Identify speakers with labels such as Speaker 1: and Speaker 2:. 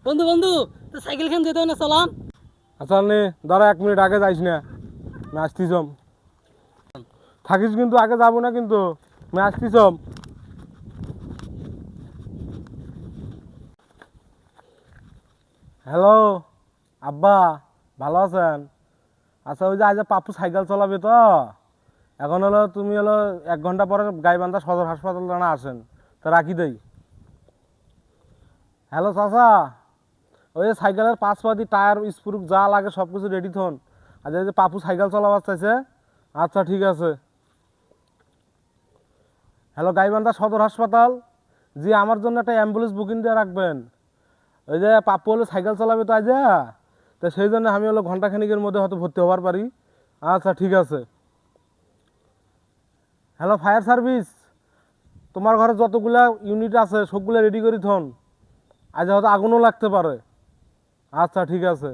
Speaker 1: বন্ধু বন্ধু তো সাইকেল খান যেতে না চলাম।
Speaker 2: আচ্ছা নে দাঁড়া 1 মিনিট আগে যাইস না, আমি আসতিছম। থাকিস কিন্তু, আগে যাবো না কিন্তু, আমি আসতিছম। হ্যালো আব্বা, ভালো আছেন? আচ্ছা ওই যে আজ পাপ্পু সাইকেল চালাবে তো, এখন হলো তুমি হলো 1 ঘন্টা পরে গাইবান্ধা সদর হাসপাতাল জানা আসেন, তা রাখি দেই। হ্যালো চাচা, ওই যে সাইকেলের পাশপাতি টায়ার স্প্রু যা লাগে সব কিছু রেডি থন। আচ্ছা এই যে পাপু সাইকেল চালাবার চাইছে। আচ্ছা ঠিক আছে। হ্যালো গাইবান্ধা সদর হাসপাতাল, জি আমার জন্য একটা অ্যাম্বুলেন্স বুকিং দিয়ে রাখবেন। ওই যে পাপ্পু হলো সাইকেল চালাবে তো আজ, তো সেই জন্য আমি হলো ঘন্টাখানিকের মধ্যে হয়তো ভর্তি হওয়ার পারি। আচ্ছা ঠিক আছে। হ্যালো ফায়ার সার্ভিস, তোমার ঘরে যতগুলা ইউনিট আছে সবগুলো রেডি করি থন, আজ হয়তো আগুনও লাগতে পারে। আচ্ছা ঠিক আছে।